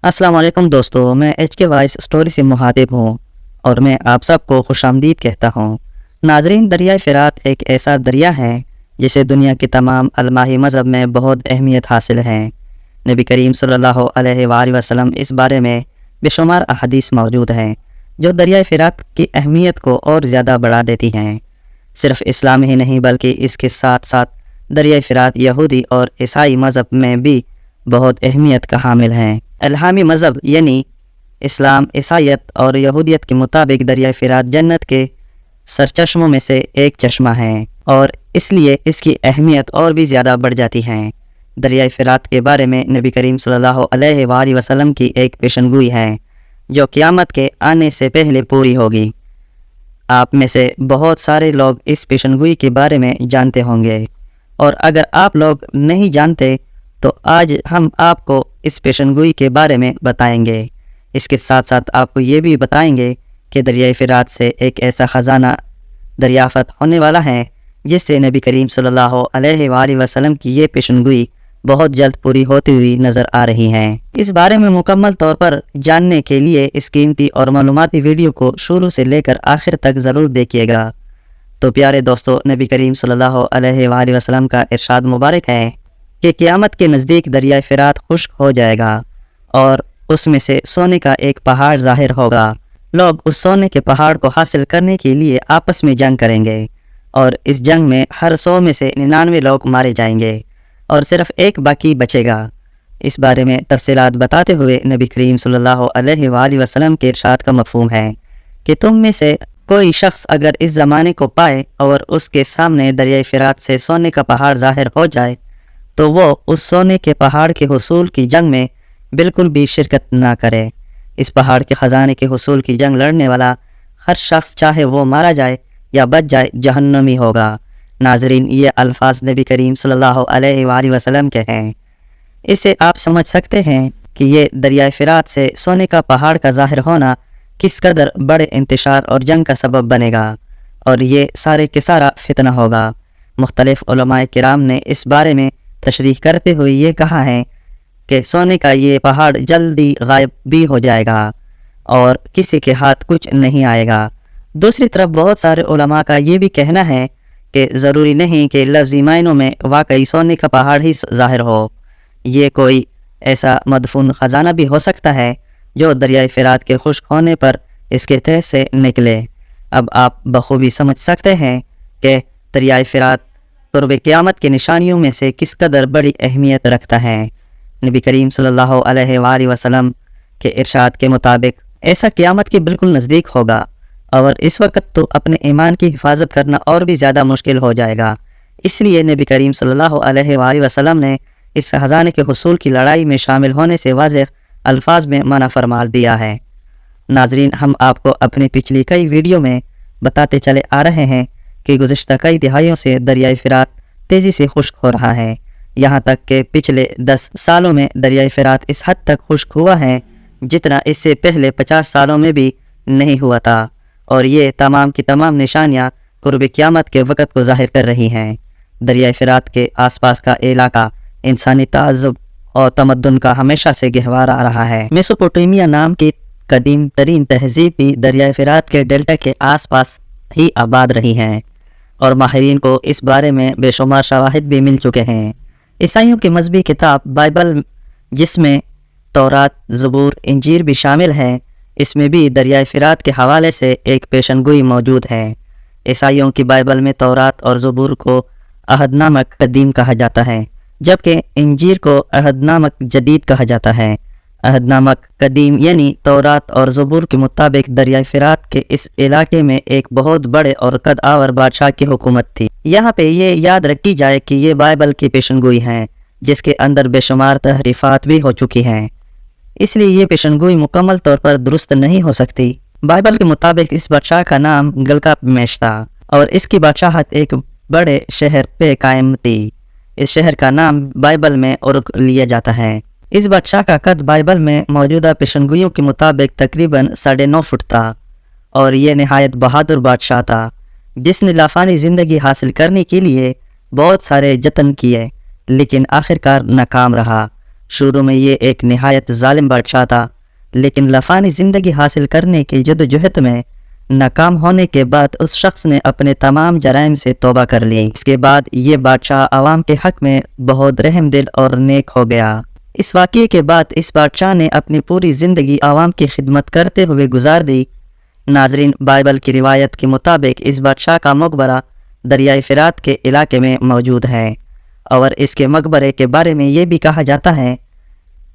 السلام علیکم دوستو، میں ایچ کے وائس اسٹوری سے مخاطب ہوں اور میں آپ سب کو خوش آمدید کہتا ہوں۔ ناظرین، دریائے فرات ایک ایسا دریا ہے جسے دنیا کے تمام الماہی مذہب میں بہت اہمیت حاصل ہے۔ نبی کریم صلی اللہ علیہ وآلہ وسلم اس بارے میں بے شمار احادیث موجود ہیں جو دریائے فرات کی اہمیت کو اور زیادہ بڑھا دیتی ہیں۔ صرف اسلام ہی نہیں بلکہ اس کے ساتھ ساتھ دریائے فرات یہودی اور عیسائی مذہب میں بھی بہت اہمیت کا حامل ہیں۔ الہامی مذہب یعنی اسلام، عیسائیت اور یہودیت کے مطابق دریائے فرات جنت کے سرچشموں میں سے ایک چشمہ ہے اور اس لیے اس کی اہمیت اور بھی زیادہ بڑھ جاتی ہے۔ دریائے فرات کے بارے میں نبی کریم صلی اللہ علیہ وآلہ وسلم کی ایک پیشن گوئی ہے جو قیامت کے آنے سے پہلے پوری ہوگی۔ آپ میں سے بہت سارے لوگ اس پیشن گوئی کے بارے میں جانتے ہوں گے، اور اگر آپ لوگ نہیں جانتے تو آج ہم آپ کو اس پیشن گوئی کے بارے میں بتائیں گے۔ اس کے ساتھ ساتھ آپ کو یہ بھی بتائیں گے کہ دریائے فرات سے ایک ایسا خزانہ دریافت ہونے والا ہے جس سے نبی کریم صلی اللہ علیہ وآلہ وسلم کی یہ پیشن گوئی بہت جلد پوری ہوتی ہوئی نظر آ رہی ہے۔ اس بارے میں مکمل طور پر جاننے کے لیے اس قیمتی اور معلوماتی ویڈیو کو شروع سے لے کر آخر تک ضرور دیکھیے گا۔ تو پیارے دوستو، نبی کریم صلی اللہ علیہ وآلہ وسلم کا ارشاد مبارک ہے کہ قیامت کے نزدیک دریائے فرات خشک ہو جائے گا اور اس میں سے سونے کا ایک پہاڑ ظاہر ہوگا۔ لوگ اس سونے کے پہاڑ کو حاصل کرنے کے لیے آپس میں جنگ کریں گے اور اس جنگ میں ہر 100 میں سے 99 لوگ مارے جائیں گے اور صرف ایک باقی بچے گا۔ اس بارے میں تفصیلات بتاتے ہوئے نبی کریم صلی اللہ علیہ وآلہ وسلم کے ارشاد کا مفہوم ہے کہ تم میں سے کوئی شخص اگر اس زمانے کو پائے اور اس کے سامنے دریائے فرات سے سونے کا پہاڑ ظاہر ہو جائے تو وہ اس سونے کے پہاڑ کے حصول کی جنگ میں بالکل بھی شرکت نہ کرے۔ اس پہاڑ کے خزانے کے حصول کی جنگ لڑنے والا ہر شخص، چاہے وہ مارا جائے یا بچ جائے، جہنمی ہوگا۔ ناظرین، یہ الفاظ نبی کریم صلی اللہ علیہ وآلہ وسلم کے ہیں۔ اسے آپ سمجھ سکتے ہیں کہ یہ دریائے فرات سے سونے کا پہاڑ کا ظاہر ہونا کس قدر بڑے انتشار اور جنگ کا سبب بنے گا، اور یہ سارے کے سارا فتنہ ہوگا۔ مختلف علماء کرام نے اس بارے میں تشریح کرتے ہوئے یہ کہا ہے کہ سونے کا یہ پہاڑ جلدی غائب بھی ہو جائے گا اور کسی کے ہاتھ کچھ نہیں آئے گا۔ دوسری طرف بہت سارے علماء کا یہ بھی کہنا ہے کہ ضروری نہیں کہ لفظی معنوں میں واقعی سونے کا پہاڑ ہی ظاہر ہو، یہ کوئی ایسا مدفون خزانہ بھی ہو سکتا ہے جو دریائے فرات کے خشک ہونے پر اس کے تہہ سے نکلے۔ اب آپ بخوبی سمجھ سکتے ہیں کہ دریائے فرات قرب قیامت کی نشانیوں میں سے کس قدر بڑی اہمیت رکھتا ہے۔ نبی کریم صلی اللہ علیہ وآلہ وسلم کے ارشاد کے مطابق ایسا قیامت کے بالکل نزدیک ہوگا، اور اس وقت تو اپنے ایمان کی حفاظت کرنا اور بھی زیادہ مشکل ہو جائے گا۔ اس لیے نبی کریم صلی اللہ علیہ وآلہ وسلم نے اس خزانے کے حصول کی لڑائی میں شامل ہونے سے واضح الفاظ میں منع فرما دیا ہے۔ ناظرین، ہم آپ کو اپنی پچھلی کئی ویڈیو میں بتاتے چلے آ رہے ہیں کہ گزشتہ کئی دہائیوں سے دریائے فرات تیزی سے خشک ہو رہا ہے، یہاں تک کہ پچھلے 10 سالوں میں دریائے فرات اس حد تک خشک ہوا ہے جتنا اس سے پہلے 50 سالوں میں بھی نہیں ہوا تھا، اور یہ تمام کی تمام نشانیاں قرب قیامت کے وقت کو ظاہر کر رہی ہیں۔ دریائے فرات کے آس پاس کا علاقہ انسانی تعذب اور تمدن کا ہمیشہ سے گہوارہ رہا ہے۔ میسوپوٹیمیا نام کی قدیم ترین تہذیب بھی دریائے فرات کے ڈیلٹا کے آس پاس ہی آباد رہی ہیں، اور ماہرین کو اس بارے میں بے شمار شواہد بھی مل چکے ہیں۔ عیسائیوں کی مذہبی کتاب بائبل، جس میں تورات، زبور، انجیل بھی شامل ہے، اس میں بھی دریائے فرات کے حوالے سے ایک پیشن گوئی موجود ہے۔ عیسائیوں کی بائبل میں تورات اور زبور کو عہد نامہ قدیم کہا جاتا ہے، جبکہ انجیل کو عہد نامہ جدید کہا جاتا ہے۔ عہد نامہ قدیم یعنی تورات اور زبور کے مطابق دریائے فرات کے اس علاقے میں ایک بہت بڑے اور قد آور بادشاہ کی حکومت تھی۔ یہاں پہ یہ یاد رکھی جائے کہ یہ بائبل کی پیشن گوئی ہے جس کے اندر بے شمار تحریفات بھی ہو چکی ہیں، اس لیے یہ پیشن گوئی مکمل طور پر درست نہیں ہو سکتی۔ بائبل کے مطابق اس بادشاہ کا نام گلگامش تھا اور اس کی بادشاہت ایک بڑے شہر پہ قائم تھی۔ اس شہر کا نام بائبل میں اورک لیا جاتا ہے۔ اس بادشاہ کا قد بائبل میں موجودہ پیشن گوئیوں کے مطابق تقریباً 9.5 فٹ تھا، اور یہ نہایت بہادر بادشاہ تھا جس نے لافانی زندگی حاصل کرنے کے لیے بہت سارے جتن کیے لیکن آخرکار ناکام رہا۔ شروع میں یہ ایک نہایت ظالم بادشاہ تھا، لیکن لفانی زندگی حاصل کرنے کی جدوجہد میں ناکام ہونے کے بعد اس شخص نے اپنے تمام جرائم سے توبہ کر لی۔ اس کے بعد یہ بادشاہ عوام کے حق میں بہت رحم دل اور نیک ہو گیا۔ اس واقعے کے بعد اس بادشاہ نے اپنی پوری زندگی عوام کی خدمت کرتے ہوئے گزار دی۔ ناظرین، بائبل کی روایت کے مطابق اس بادشاہ کا مقبرہ دریائے فرات کے علاقے میں موجود ہے، اور اس کے مقبرے کے بارے میں یہ بھی کہا جاتا ہے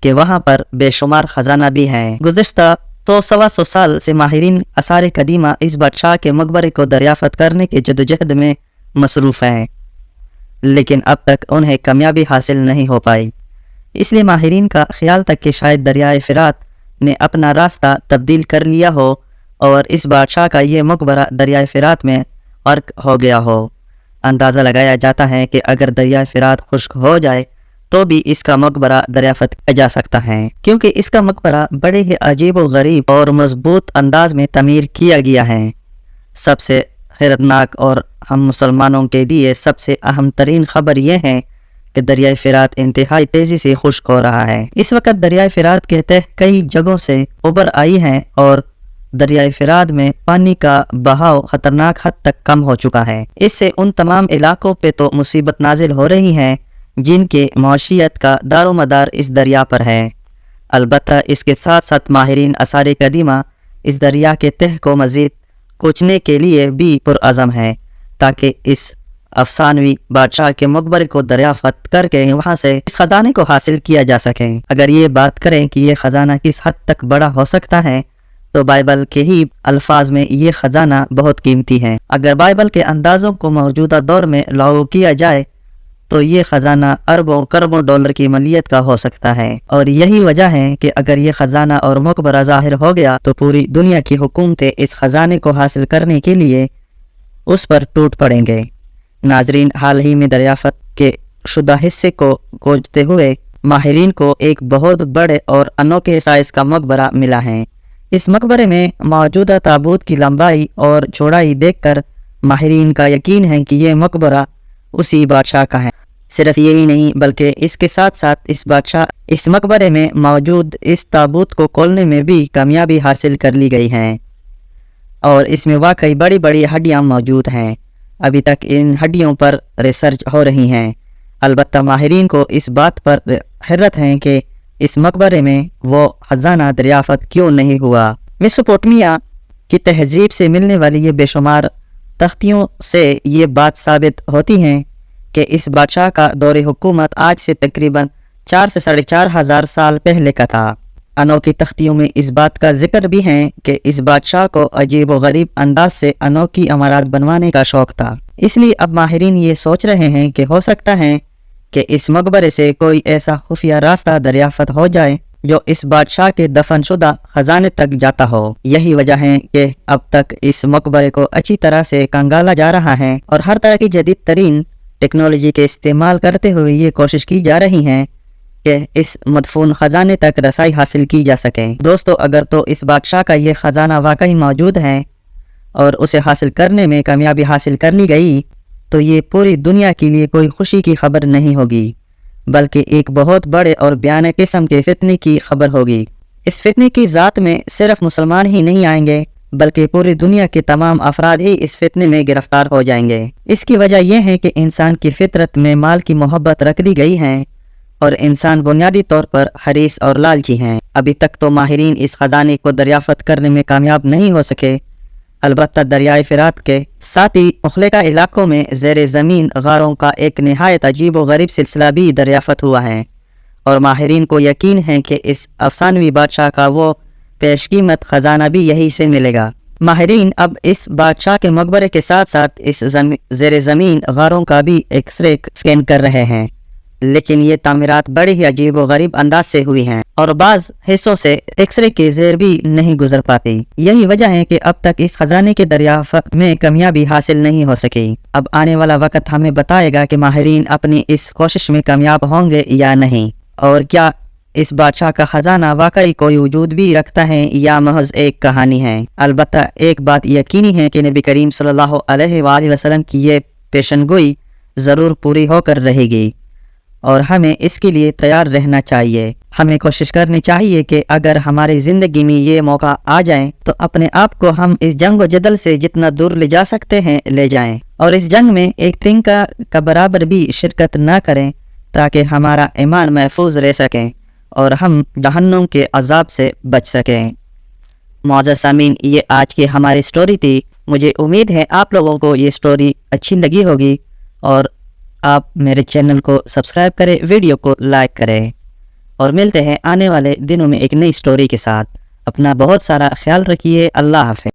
کہ وہاں پر بے شمار خزانہ بھی ہے۔ گزشتہ 100-125 سال سے ماہرین آثار قدیمہ اس بادشاہ کے مقبرے کو دریافت کرنے کے جدوجہد میں مصروف ہیں، لیکن اب تک انہیں کامیابی حاصل نہیں ہو پائی۔ اس لیے ماہرین کا خیال تھا کہ شاید دریائے فرات نے اپنا راستہ تبدیل کر لیا ہو اور اس بادشاہ کا یہ مقبرہ دریائے فرات میں غرق ہو گیا ہو۔ اندازہ لگایا جاتا ہے کہ اگر دریائے فرات خشک ہو جائے تو بھی اس کا مقبرہ دریافت کیا جا سکتا ہے، کیونکہ اس کا مقبرہ بڑے ہی عجیب و غریب اور مضبوط انداز میں تعمیر کیا گیا ہے۔ سب سے حیرتناک اور ہم مسلمانوں کے لیے سب سے اہم ترین خبر یہ ہے کہ دریائے فرات انتہائی تیزی سے خشک ہو رہا ہے۔ اس وقت دریائے فرات کے تہہ کئی جگہوں سے ابھر آئی ہیں اور دریائے فرات میں پانی کا بہاؤ خطرناک حد تک کم ہو چکا ہے۔ اس سے ان تمام علاقوں پہ تو مصیبت نازل ہو رہی ہے جن کے معیشت کا دار و مدار اس دریا پر ہے۔ البتہ اس کے ساتھ ساتھ ماہرین آثار قدیمہ اس دریا کے تہہ کو مزید کوچنے کے لیے بھی پرعزم ہیں تاکہ اس افسانوی بادشاہ کے مقبرے کو دریافت کر کے وہاں سے اس خزانے کو حاصل کیا جا سکے۔ اگر یہ بات کریں کہ یہ خزانہ کس حد تک بڑا ہو سکتا ہے تو بائبل کے ہی الفاظ میں یہ خزانہ بہت قیمتی ہے۔ اگر بائبل کے اندازوں کو موجودہ دور میں لاگو کیا جائے تو یہ خزانہ اربوں کربوں ڈالر کی مالیت کا ہو سکتا ہے، اور یہی وجہ ہے کہ اگر یہ خزانہ اور مقبرہ ظاہر ہو گیا تو پوری دنیا کی حکومتیں اس خزانے کو حاصل کرنے کے لیے اس پر ٹوٹ پڑیں گے۔ ناظرین، حال ہی میں دریافت کے شدہ حصے کو کھوجتے ہوئے ماہرین کو ایک بہت بڑے اور انوکھے سائز کا مقبرہ ملا ہے۔ اس مقبرے میں موجودہ تابوت کی لمبائی اور چوڑائی دیکھ کر ماہرین کا یقین ہے کہ یہ مقبرہ اسی بادشاہ کا ہے۔ صرف یہی نہیں بلکہ اس کے ساتھ ساتھ اس بادشاہ اس مقبرے میں موجود اس تابوت کو کھولنے میں بھی کامیابی حاصل کر لی گئی ہے، اور اس میں واقعی بڑی بڑی ہڈیاں موجود ہیں۔ ابھی تک ان ہڈیوں پر ریسرچ ہو رہی ہیں۔ البتہ ماہرین کو اس بات پر حیرت ہے کہ اس مقبرے میں وہ خزانہ دریافت کیوں نہیں ہوا۔ میسوپوٹیمیا کی تہذیب سے ملنے والی یہ بے شمار تختیوں سے یہ بات ثابت ہوتی ہے کہ اس بادشاہ کا دور حکومت آج سے تقریباً 4 سے 4,500 سال پہلے کا تھا۔ انوکھی تختیوں میں اس بات کا ذکر بھی ہے کہ اس بادشاہ کو عجیب و غریب انداز سے انوکھی عمارات بنوانے کا شوق تھا۔ اس لیے اب ماہرین یہ سوچ رہے ہیں کہ ہو سکتا ہے کہ اس مقبرے سے کوئی ایسا خفیہ راستہ دریافت ہو جائے جو اس بادشاہ کے دفن شدہ خزانے تک جاتا ہو۔ یہی وجہ ہے کہ اب تک اس مقبرے کو اچھی طرح سے کنگالا جا رہا ہے اور ہر طرح کی جدید ترین ٹیکنالوجی کے استعمال کرتے ہوئے یہ کوشش کی جا رہی ہے کہ اس مدفون خزانے تک رسائی حاصل کی جا سکے۔ دوستو، اگر تو اس بادشاہ کا یہ خزانہ واقعی موجود ہے اور اسے حاصل کرنے میں کامیابی حاصل کر لی گئی تو یہ پوری دنیا کے لیے کوئی خوشی کی خبر نہیں ہوگی، بلکہ ایک بہت بڑے اور بیانہ قسم کے فتنے کی خبر ہوگی۔ اس فتنے کی ذات میں صرف مسلمان ہی نہیں آئیں گے بلکہ پوری دنیا کے تمام افراد ہی اس فتنے میں گرفتار ہو جائیں گے۔ اس کی وجہ یہ ہے کہ انسان کی فطرت میں مال کی محبت رکھ دی گئی ہے اور انسان بنیادی طور پر حریص اور لالچی ہیں۔ ابھی تک تو ماہرین اس خزانے کو دریافت کرنے میں کامیاب نہیں ہو سکے۔ البتہ دریائے فرات کے ساتھی مخلقہ علاقوں میں زیر زمین غاروں کا ایک نہایت عجیب و غریب سلسلہ بھی دریافت ہوا ہے، اور ماہرین کو یقین ہے کہ اس افسانوی بادشاہ کا وہ پیش قیمت خزانہ بھی یہی سے ملے گا۔ ماہرین اب اس بادشاہ کے مقبرے کے ساتھ ساتھ اس زیر زمین غاروں کا بھی ایکس رے اسکین کر رہے ہیں، لیکن یہ تعمیرات بڑے ہی عجیب و غریب انداز سے ہوئی ہیں اور بعض حصوں سے ایکس رے کے زیر بھی نہیں گزر پاتی۔ یہی وجہ ہے کہ اب تک اس خزانے کے دریافت میں کامیابی حاصل نہیں ہو سکی۔ اب آنے والا وقت ہمیں بتائے گا کہ ماہرین اپنی اس کوشش میں کامیاب ہوں گے یا نہیں، اور کیا اس بادشاہ کا خزانہ واقعی کوئی وجود بھی رکھتا ہے یا محض ایک کہانی ہے۔ البتہ ایک بات یقینی ہے کہ نبی کریم صلی اللہ علیہ وآلہ وسلم کی یہ پیشن گوئی ضرور پوری ہو کر رہے گی، اور ہمیں اس کے لیے تیار رہنا چاہیے۔ ہمیں کوشش کرنی چاہیے کہ اگر ہماری زندگی میں یہ موقع آ جائیں تو اپنے آپ کو ہم اس جنگ و جدل سے جتنا دور لے جا سکتے ہیں لے جائیں، اور اس جنگ میں ایک تنکا کا برابر بھی شرکت نہ کریں، تاکہ ہمارا ایمان محفوظ رہ سکیں اور ہم جہنم کے عذاب سے بچ سکیں۔ معزز سامعین، یہ آج کی ہماری سٹوری تھی۔ مجھے امید ہے آپ لوگوں کو یہ سٹوری اچھی لگی ہوگی، اور آپ میرے چینل کو سبسکرائب کریں، ویڈیو کو لائک کریں، اور ملتے ہیں آنے والے دنوں میں ایک نئی سٹوری کے ساتھ۔ اپنا بہت سارا خیال رکھیے۔ اللہ حافظ۔